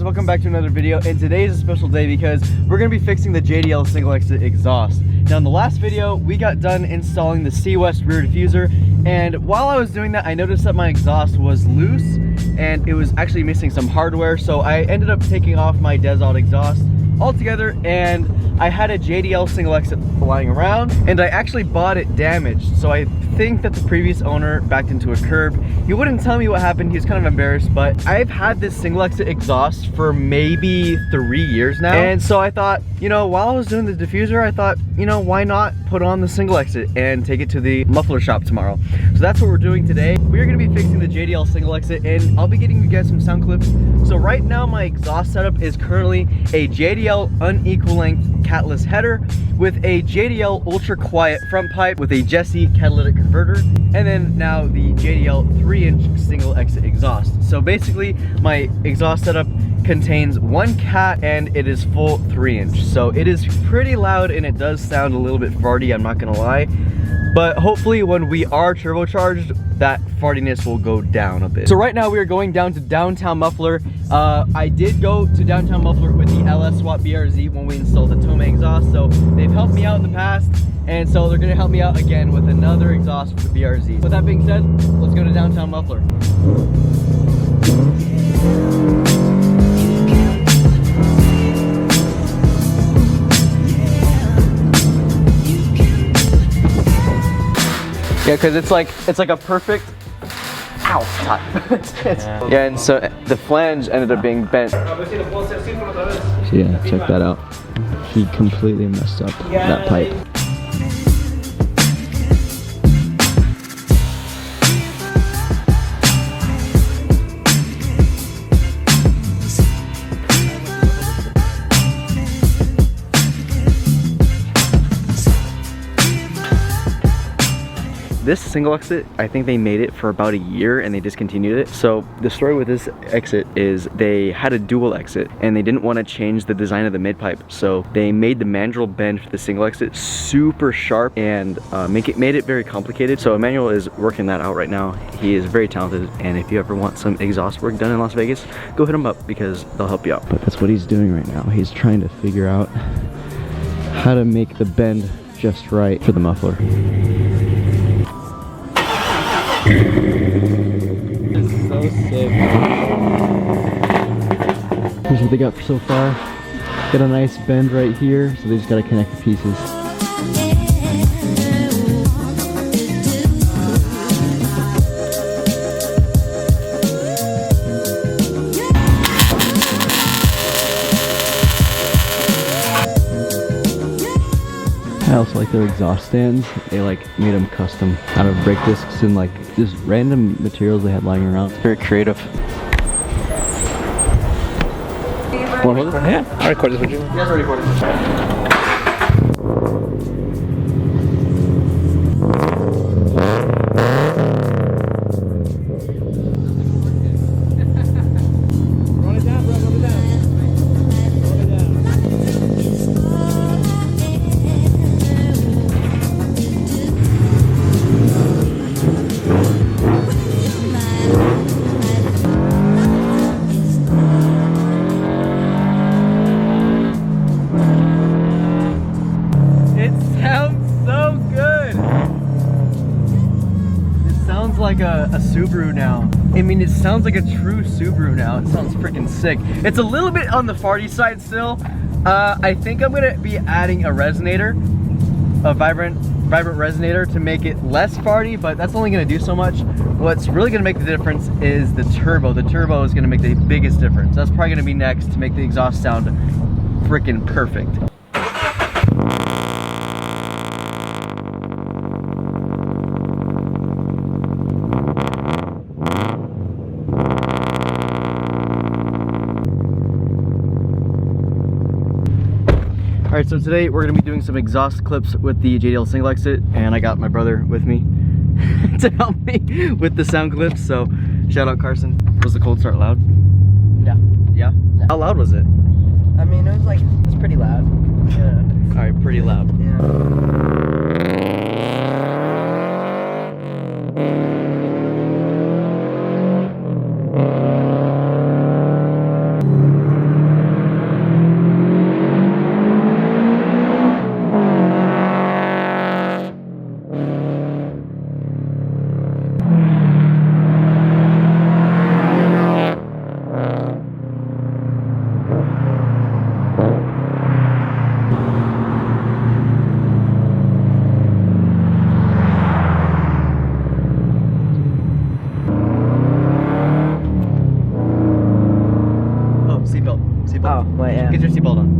welcome back to another video, and today is a special day because we're going to be fixing the JDL single exit exhaust. Now in the last video, we got done installing the C-West rear diffuser, and while I was doing that, I noticed that my exhaust was loose and it was actually missing some hardware, so I ended up taking off my Desalt exhaust altogether, and I had a JDL single exit lying around, and I actually bought it damaged. So I think that the previous owner backed into a curb. He wouldn't tell me what happened. He was kind of embarrassed, but I've had this single exit exhaust for maybe 3 years now. And so I thought, you know, while I was doing the diffuser, I thought, you know, why not put on the single exit and take it to the muffler shop tomorrow. So that's what we're doing today. We're gonna be fixing the JDL single exit, and I'll be getting you guys some sound clips. So right now my exhaust setup is currently a JDL unequal length catless header with a JDL ultra quiet front pipe with a Jesse catalytic converter, and then now the JDL 3-inch single exit exhaust. So basically my exhaust setup contains one cat and it is full 3-inch. So it is pretty loud and it does sound a little bit farty, I'm not gonna lie. But hopefully when we are turbocharged, that fartiness will go down a bit. So right now we are going down to Downtown Muffler. I did go to Downtown Muffler with the LS Swap BRZ when we installed the Tome exhaust. So they've helped me out in the past, and so they're gonna help me out again with another exhaust for the BRZ. With that being said, let's go to Downtown Muffler. Yeah, because it's like a perfect yeah, and so the flange ended up being bent. So yeah, check that out. He completely messed up that pipe. This single exit, I think they made it for about a year and they discontinued it. So the story with this exit is they had a dual exit and they didn't want to change the design of the mid pipe. So they made the mandrel bend for the single exit super sharp and made it very complicated. So Emmanuel is working that out right now. He is very talented, and if you ever want some exhaust work done in Las Vegas, go hit him up because they'll help you out. But that's what he's doing right now. He's trying to figure out how to make the bend just right for the muffler. This is so sick. Here's what they got so far. Got a nice bend right here, so they just gotta connect the pieces. I also like their exhaust stands. They like made them custom out of brake discs and like just random materials they had lying around. It's very creative. Want to hold it? Yeah, I'll record this with you. You guys are recording. Like a Subaru now. I mean, it sounds like a true Subaru now. It sounds freaking sick. It's a little bit on the farty side still. I think I'm gonna be adding a resonator, a vibrant resonator to make it less farty, but that's only gonna do so much. What's really gonna make the difference is the turbo. The turbo is gonna make the biggest difference. That's probably gonna be next to make the exhaust sound freaking perfect. Alright, so today we're going to be doing some exhaust clips with the JDL single exit, and I got my brother with me to help me with the sound clips, so shout out Carson. Was the cold start loud? Yeah. Yeah? Yeah. How loud was it? I mean, it was pretty loud. Yeah. Alright, pretty loud. Yeah. Wait, yeah. Get your seatbelt on.